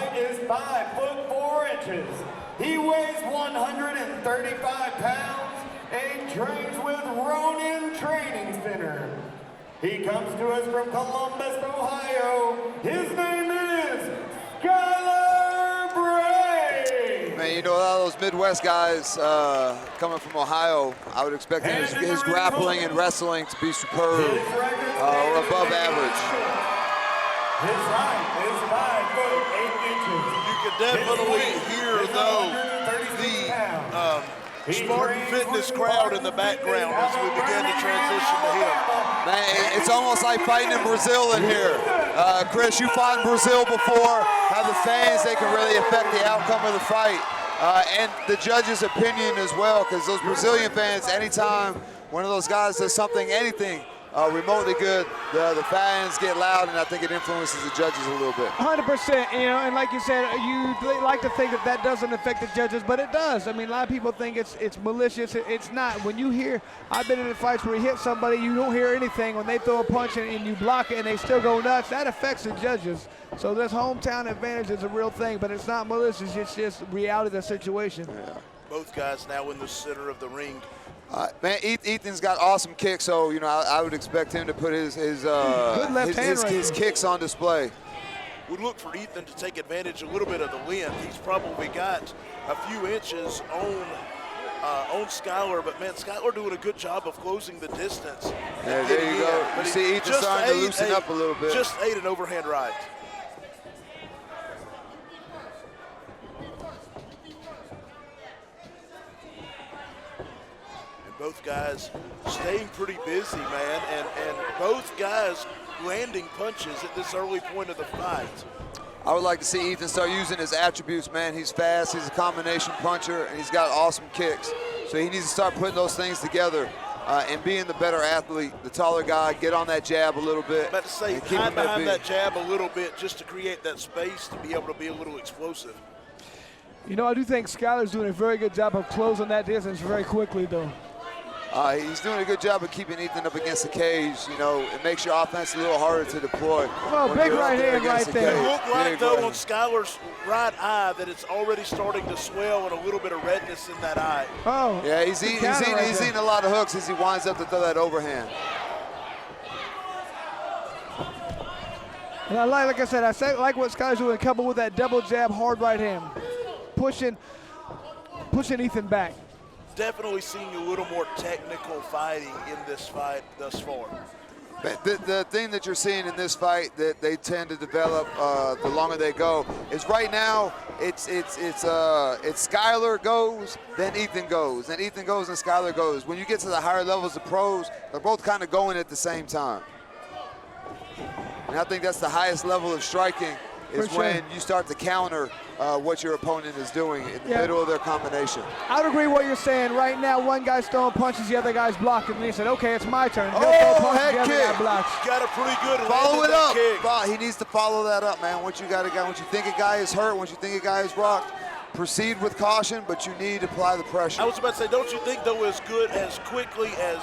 height is 5 foot 4 inches. He weighs 135 pounds and trains with Ronin Training Center. He comes to us from Columbus, Ohio. His name is Skyler Bray. Man, you know, a lot of those Midwest guys coming from Ohio, I would expect his grappling and wrestling to be superb or above average. His height is 5 foot 8 inches. You can definitely hear, though, the Spartan Fitness crowd in the background as we begin to transition to him. Man, it's almost like fighting in Brazil in here. Chris, you fought in Brazil before. How the fans, they can really affect the outcome of the fight. And the judge's opinion as well, because those Brazilian fans, anytime one of those guys does something, anything remotely good, the fans get loud, and I think it influences the judges a little bit. 100%, you know, and like you said, you like to think that doesn't affect the judges, but it does. I mean, a lot of people think it's malicious. It's not. When you hear, I've been in the fights where you hit somebody, you don't hear anything. When they throw a punch and you block it and they still go nuts, that affects the judges. So this hometown advantage is a real thing, but it's not malicious. It's just reality of the situation. Yeah. Both guys now in the center of the ring. Man, Ethan's got awesome kicks, so you know I would expect him to put his kicks on display. Would look for Ethan to take advantage a little bit of the length. He's probably got a few inches on Skyler, but man, Skyler doing a good job of closing the distance. Yeah, there you go. You see Ethan starting to loosen up a little bit. Just ate an overhand right. Both guys staying pretty busy, man, and both guys landing punches at this early point of the fight. I would like to see Ethan start using his attributes, man. He's fast, he's a combination puncher, and he's got awesome kicks. So he needs to start putting those things together and being the better athlete, the taller guy, get on that jab a little bit. About to say, hide behind that jab a little bit just to create that space to be able to be a little explosive. You know, I do think Skyler's doing a very good job of closing that distance very quickly, though. He's doing a good job of keeping Ethan up against the cage. You know, it makes your offense a little harder to deploy. Oh, big right hand right there. It looked like, though, on Skyler's right eye that it's already starting to swell and a little bit of redness in that eye. Oh, yeah, he's eating a lot of hooks as he winds up to throw that overhand. And I like I said, like what Skyler's doing, coupled with that double jab, hard right hand, pushing Ethan back. Definitely seeing a little more technical fighting in this fight thus far. The thing that you're seeing in this fight that they tend to develop the longer they go is right now it's Skyler goes, then Ethan goes, then Ethan goes and Skyler goes. When you get to the higher levels of pros, they're both kind of going at the same time. And I think that's the highest level of striking is when you start to counter what your opponent is doing in the middle of their combination. I would agree with what you're saying. Right now, one guy's throwing punches, the other guy's blocking. And he said, okay, it's my turn. Head kick. Got a pretty good follow it up. Kick. He needs to follow that up, man. Once you think a guy is hurt, once you think a guy is rocked, proceed with caution, but you need to apply the pressure. I was about to say, don't you think, though, as quickly as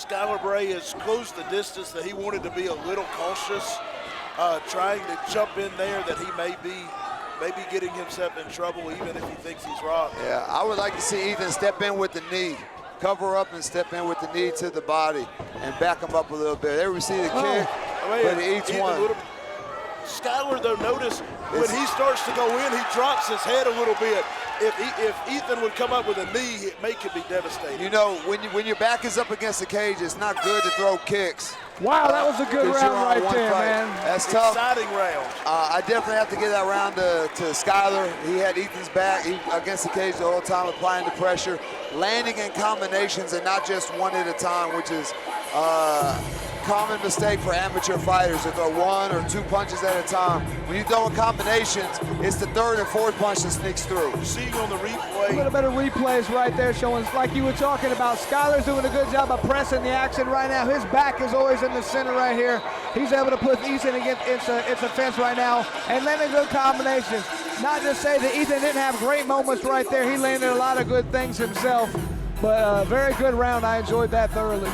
Skyler Bray has closed the distance, that he wanted to be a little cautious, trying to jump in there, that he may be getting himself in trouble even if he thinks he's rocked. Yeah, I would like to see Ethan step in with the knee, cover up and step in with the knee to the body and back him up a little bit. There we see the kick, but he eats one. Skyler, though, notice when he starts to go in, he drops his head a little bit. If Ethan would come up with a knee, it could be devastating. You know, when your back is up against the cage, it's not good to throw kicks. Wow, that was a good round right there, man. That's tough. Exciting round. I definitely have to give that round to Skyler. He had Ethan's back against the cage the whole time, applying the pressure, landing in combinations and not just one at a time, which is common mistake for amateur fighters to throw one or two punches at a time. When you throw in combinations, it's the third and fourth punch that sneaks through. Seeing on the replay. A little bit of replays right there showing, like you were talking about, Skyler's doing a good job of pressing the action right now. His back is always in the center right here. He's able to put Ethan against it's a fence right now and landing good combinations. Not to say that Ethan didn't have great moments right there. He landed a lot of good things himself, but a very good round. I enjoyed that thoroughly.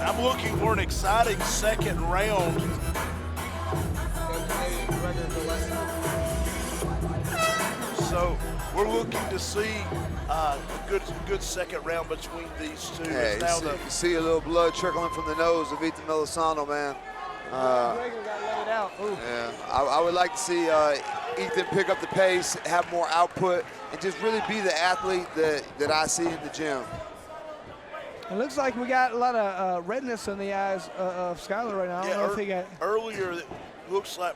I'm looking for an exciting second round. So we're looking to see a good second round between these two. Hey, It's now you see a little blood trickling from the nose of Ethan Melisano, man. McGregor got laid out. Ooh. Yeah, I would like to see Ethan pick up the pace, have more output, and just really be the athlete that I see in the gym. It looks like we got a lot of redness in the eyes of Skyler right now. I don't know if he got. Earlier, it looks like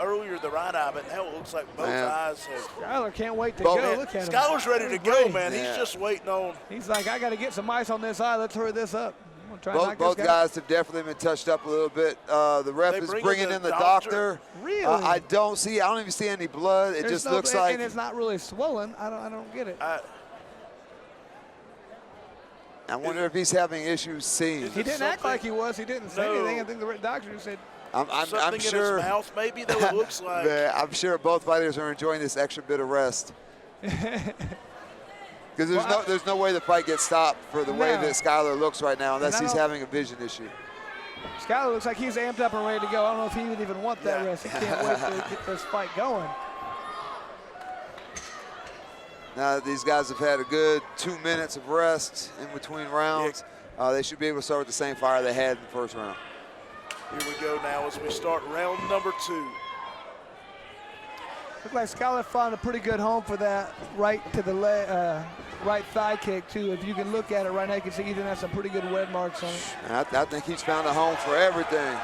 earlier the right eye, but now it looks like both eyes have. Skyler can't wait to Both- go. Look at him. Skyler's ready to go, Great. man. Yeah. He's just waiting on. He's like, I got to get some ice on this eye. Let's hurry this up. I'm gonna try and knock Both this guy. guys have definitely been touched up a little bit. The ref They is bring bringing in in the the doctor. doctor. Really? I don't even see any blood. It There's just no- looks like. and it's not really swollen. I don't get it. I wonder if he's having issues seeing. He didn't act something- like he was. He didn't say No. anything. I think the doctor just said. I'm Something sure. in his mouth, maybe, though it looks like. Yeah, I'm sure both fighters are enjoying this extra bit of rest. Because there's no way the fight gets stopped for the way No. that Skyler looks right now, unless And I he's don't- having a vision issue. Skyler looks like he's amped up and ready to go. I don't know if he would even want that Yeah. rest. He can't wait to get this fight going. Now that these guys have had a good 2 minutes of rest in between rounds, they should be able to start with the same fire they had in the first round. Here we go now as we start round number 2. Looked like Skyler found a pretty good home for that right to the right thigh kick too. If you can look at it right now, you can see Ethan has some pretty good wet marks on it. And I think he's found a home for everything.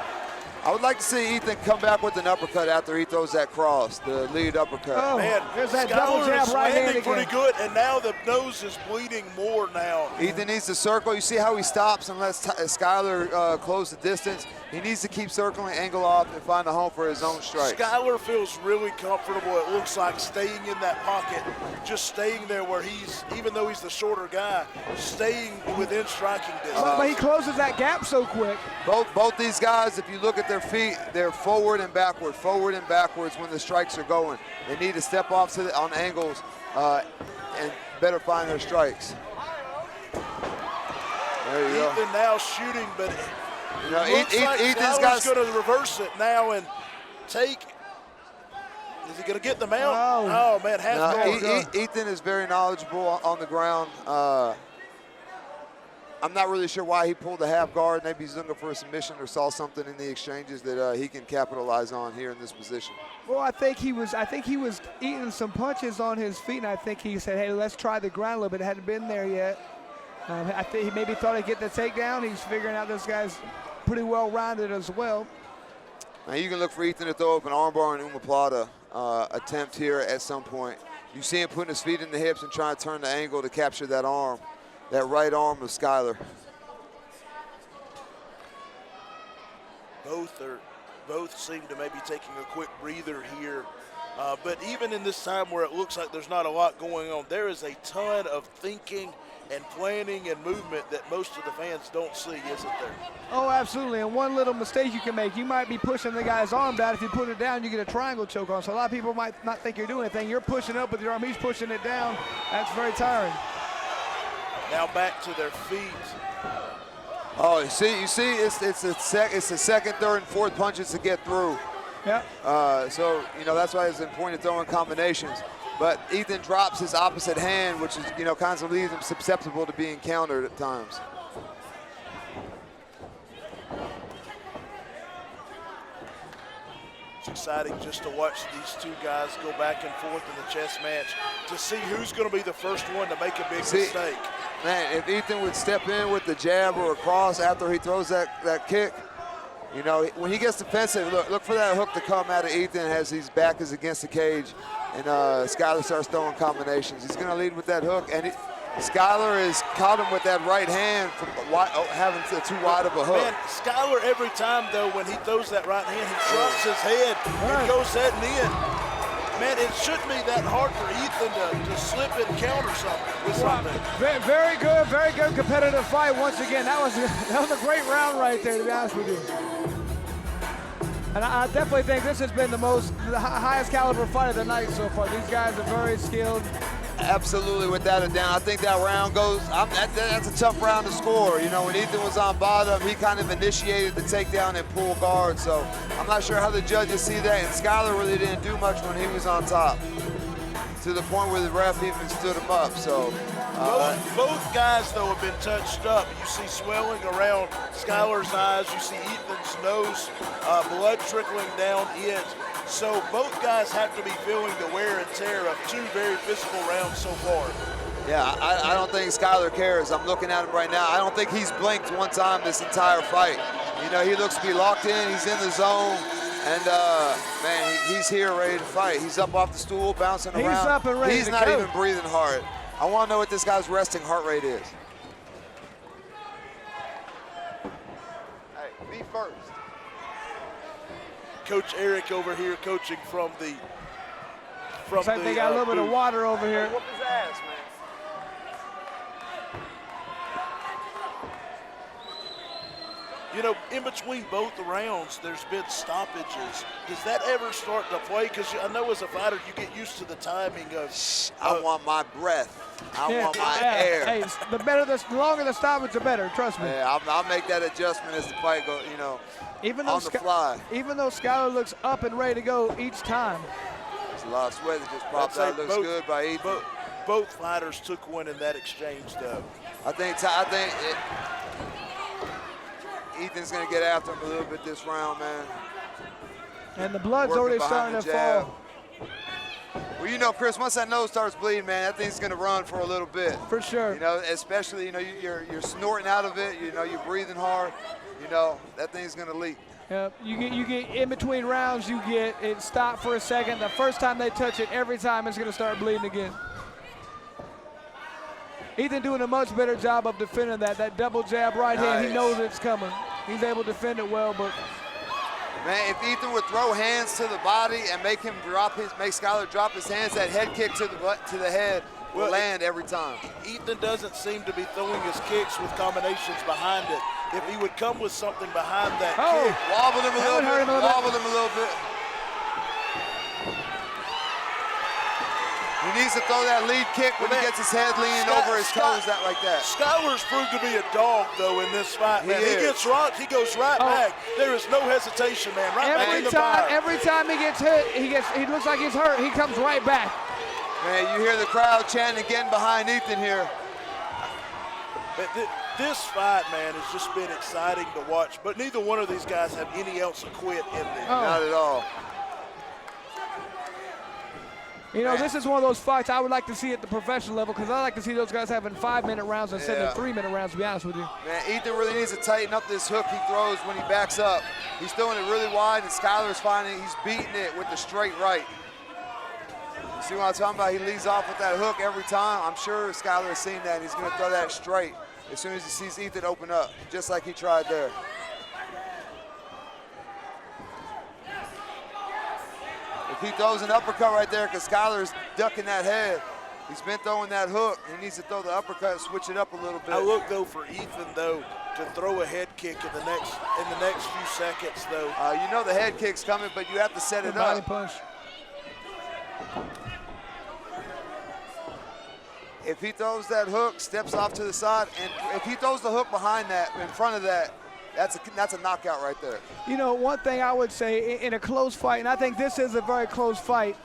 I would like to see Ethan come back with an uppercut after he throws that cross, the lead uppercut. Oh, Man, there's that double Skyler jab is right hand landing again. pretty good, and now the nose is bleeding more now. Ethan needs to circle. You see how he stops and lets Skyler close the distance. He needs to keep circling, angle off, and find a home for his own strike. Skyler feels really comfortable, it looks like, staying in that pocket, just staying there where he's, even though he's the shorter guy, staying within striking distance. But he closes that gap so quick. Both these guys, if you look at their feet, they're forward and backwards when the strikes are going. They need to step off on angles and better find their strikes. There you go. Ethan now shooting, but You know, looks like Ethan's Skyler's got. going to reverse it now and take. Is he going to get the mount? Oh. Oh, man, half No, guard. Ethan is very knowledgeable on the ground. I'm not really sure why he pulled the half guard. Maybe he's looking for a submission or saw something in the exchanges that he can capitalize on here in this position. Well, I think he was eating some punches on his feet, and I think he said, "Hey, let's try the ground a little bit." It hadn't been there yet. I think he maybe thought he'd get the takedown. He's figuring out this guy's pretty well rounded as well. Now you can look for Ethan to throw up an armbar and omoplata attempt here at some point. You see him putting his feet in the hips and trying to turn the angle to capture that arm, that right arm of Skyler. Both seem to maybe taking a quick breather here. But even in this time where it looks like there's not a lot going on, there is a ton of thinking and planning and movement that most of the fans don't see, isn't there? Oh, absolutely. And one little mistake you can make, you might be pushing the guy's arm down. If you put it down, you get a triangle choke on. So a lot of people might not think you're doing anything. You're pushing up with your arm. He's pushing it down. That's very tiring. Now back to their feet. Oh, you see, it's the second, third, and fourth punches to get through. Yep. So, you know, that's why it's important to throw in combinations. But Ethan drops his opposite hand, which is, you know, kind of leaves him susceptible to being countered at times. It's exciting just to watch these two guys go back and forth in the chess match to see who's going to be the first one to make a big mistake. Man, if Ethan would step in with the jab or a cross after he throws that kick, you know, when he gets defensive, look for that hook to come out of Ethan as his back is against the cage and Skyler starts throwing combinations. He's going to lead with that hook, and Skyler has caught him with that right hand from having too wide of a hook. Man, Skyler, every time, though, when he throws that right hand, he drops his head and goes heading in. Man, it shouldn't be that hard for Ethan to slip and counter something with something. Very good competitive fight once again. That was a great round right there, to be honest with you. And I definitely think this has been the highest caliber fight of the night so far. These guys are very skilled. Absolutely, without a doubt. I think that round goes, that's a tough round to score. You know, when Ethan was on bottom, he kind of initiated the takedown and pull guard. So I'm not sure how the judges see that. And Skyler really didn't do much when he was on top. to the point where the ref even stood him up. So both guys, though, have been touched up. You see swelling around Skyler's eyes. You see Ethan's nose, blood trickling down it. So both guys have to be feeling the wear and tear of 2 very physical rounds so far. yeah, I don't think Skyler cares. I'm looking at him right now. I don't think he's blinked one time this entire fight. You know, he looks to be locked in. He's in the zone. And, man, he's here ready to fight. He's up off the stool, bouncing around. He's up and ready He's to not go. even breathing hard. I want to know what this guy's resting heart rate is. Hey, be first. Coach Eric over here coaching from the Looks like they got a little bit of water over here. Whoop his ass, man. You know, in between both the rounds, there's been stoppages. Does that ever start to play? Because I know as a fighter, you get used to the timing of. I want my breath. I want my air. Hey, the longer the stoppage, the better. Trust me. Yeah, I'll make that adjustment as the fight goes. You know, Even though on the fly. Even though Skyler looks up and ready to go each time. There's a lot of sweat that just popped out. Looks good by Ethan. Both fighters took one in that exchange, though. I think Ethan's gonna get after him a little bit this round, man. And the blood's Working already behind starting the to jab. fall. Well, you know, Chris, once that nose starts bleeding, man, that thing's gonna run for a little bit. For sure. You know, especially, you know, you're snorting out of it. You know, you're breathing hard. You know, that thing's gonna leak. You get in between rounds, you get it stopped for a second. The first time they touch it, every time it's gonna start bleeding again. Ethan doing a much better job of defending that double jab right hand. He knows it's coming. He's able to defend it well, but man, if Ethan would throw hands to the body and make Skyler drop his hands, that head kick to the head will land every time. Ethan doesn't seem to be throwing his kicks with combinations behind it. If he would come with something behind that kick, wobbled him a little bit. He needs to throw that lead kick when he gets his head leaning over his toes like that. Skyler's proved to be a dog, though, in this fight, man. He gets rocked, he goes right back. There is no hesitation, man. Right back in the fire. Every time he gets hit, he looks like he's hurt. He comes right back. Man, you hear the crowd chanting again behind Ethan here. This fight, man, has just been exciting to watch, but neither one of these guys have any ounce of quit in them. Not at all. You know, this is one of those fights I would like to see at the professional level because I like to see those guys having 5-minute rounds instead of 3-minute rounds, to be honest with you. Man, Ethan really needs to tighten up this hook he throws when he backs up. He's throwing it really wide, and Skyler's finding he's beating it with the straight right. You see what I'm talking about? He leads off with that hook every time. I'm sure Skyler has seen that, and he's going to throw that straight as soon as he sees Ethan open up, just like he tried there. If he throws an uppercut right there, because Skyler's ducking that head, he's been throwing that hook. He needs to throw the uppercut and switch it up a little bit. I look, though, for Ethan, though, to throw a head kick in the next few seconds, though. You know the head kick's coming, but you have to set it Body up. punch. If he throws that hook, steps off to the side, and if he throws the hook behind that, in front of that, that's a knockout right there. You know, one thing I would say in a close fight, and I think this is a very close fight,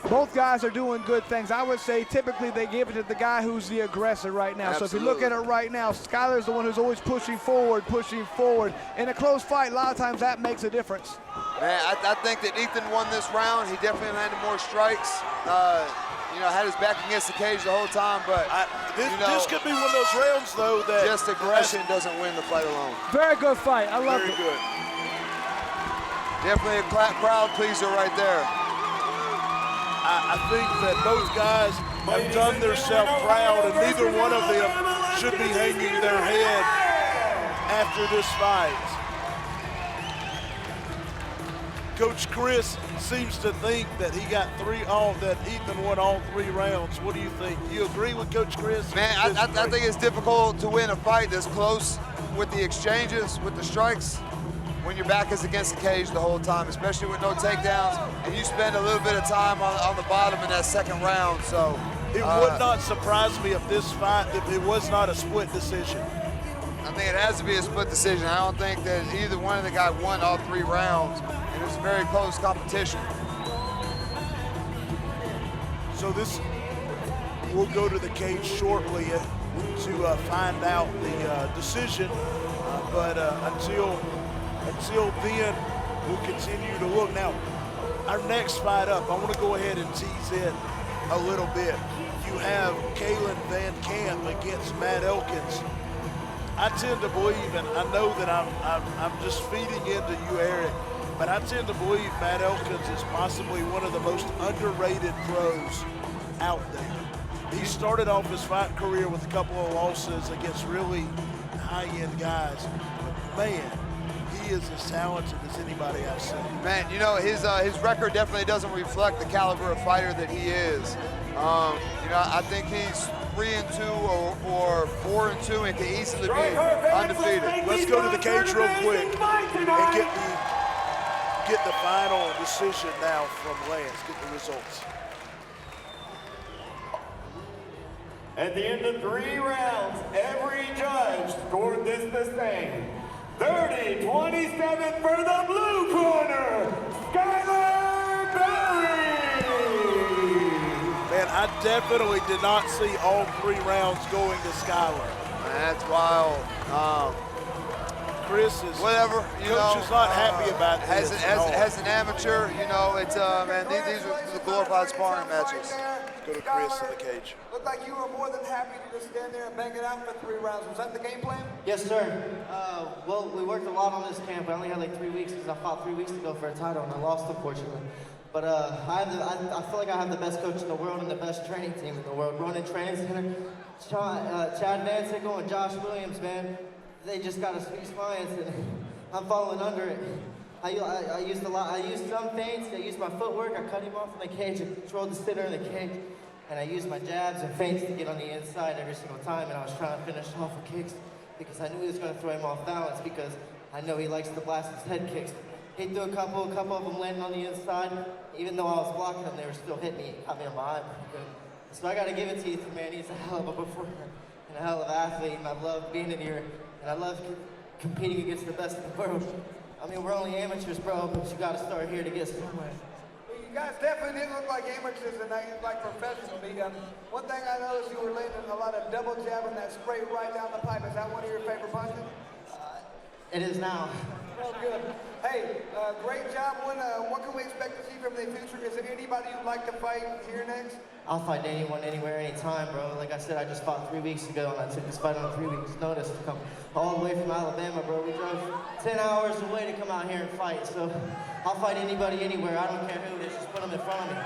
both guys are doing good things. I would say typically they give it to the guy who's the aggressor right now. Absolutely. So if you look at it right now, Skyler's the one who's always pushing forward. In a close fight, a lot of times that makes a difference. Man, I think that Ethan won this round. He definitely landed more strikes. You know, had his back against the cage the whole time, but this could be one of those rounds, though, that just aggression doesn't win the fight alone. Very good fight. I love it. Very good. Definitely a crowd pleaser right there. I think that both guys have done themselves proud, and neither one of them should be hanging their head after this fight. Coach Chris seems to think that that Ethan won all 3 rounds. What do you think? You agree with Coach Chris? Man, I think it's difficult to win a fight this close with the exchanges, with the strikes, when your back is against the cage the whole time, especially with no takedowns, and you spend a little bit of time on the bottom in that second round. So it would not surprise me if this fight, if it was not a split decision. I think it has to be a split decision. I don't think that either one of the guys won all 3 rounds, and it was a very close competition. So this, we'll go to the cage shortly to find out the decision. But until then, we'll continue to look. Now, our next fight up, I want to go ahead and tease it a little bit. You have Kalen Van Camp against Matt Elkins. I tend to believe, and I know that I'm just feeding into you, Eric, but I tend to believe Matt Elkins is possibly one of the most underrated pros out there. He started off his fight career with a couple of losses against really high-end guys. But man, he is as talented as anybody I've seen. Man, you know, his record definitely doesn't reflect the caliber of fighter that he is. You know, I think he's 3-2 or 4-2 and can easily be undefeated. Let's go to the cage real quick and get the final decision now from Lance. Get the results. At the end of 3 rounds, every judge scored this the same. 30-27 for the blue corner, Skyler Bray! Man, I definitely did not see all 3 rounds going to Skyler. That's wild. Chris is Whatever, you know. Coach is not happy about this. As an amateur, you know, it's man, these are the glorified sparring matches. Go to Chris in the cage. Looked like you were more than happy to just stand there and bang it out for 3 rounds. Was that the game plan? Yes, sir. Well, we worked a lot on this camp. I only had like 3 weeks because I fought 3 weeks ago for a title and I lost, unfortunately. But I feel like I have the best coach in the world and the best training team in the world. Ronan Training Center, Chad Van Sickle and Josh Williams, man. They just got us these clients and I'm falling under it. I used some feints, I used my footwork, I cut him off in the cage, I controlled the center in the cage, and I used my jabs and feints to get on the inside every single time, and I was trying to finish off with kicks because I knew he was going to throw him off balance because I know he likes to blast his head kicks. He threw a couple of them landing on the inside. Even though I was blocking them, they were still hitting me, caught me on my eye pretty good. So I got to give it to Ethan, man. He's a hell of a performer and a hell of an athlete, and I love being in here, and I love competing against the best in the world. I mean, we're only amateurs, bro, but you got to start here to get somewhere. Well, you guys definitely didn't look like amateurs and like professionals. One thing I noticed, you were landing a lot of double jabbing that straight right down the pipe. Is that one of your favorite punches? It is now. Well, good. Hey, great job. What can we expect to see from the future? Is there anybody you'd like to fight here next? I'll fight anyone, anywhere, anytime, bro. Like I said, I just fought 3 weeks ago, and I took this fight on 3 weeks' notice to come all the way from Alabama, bro. We drove 10 hours away to come out here and fight, so I'll fight anybody, anywhere. I don't care who it is. Just put them in front of me.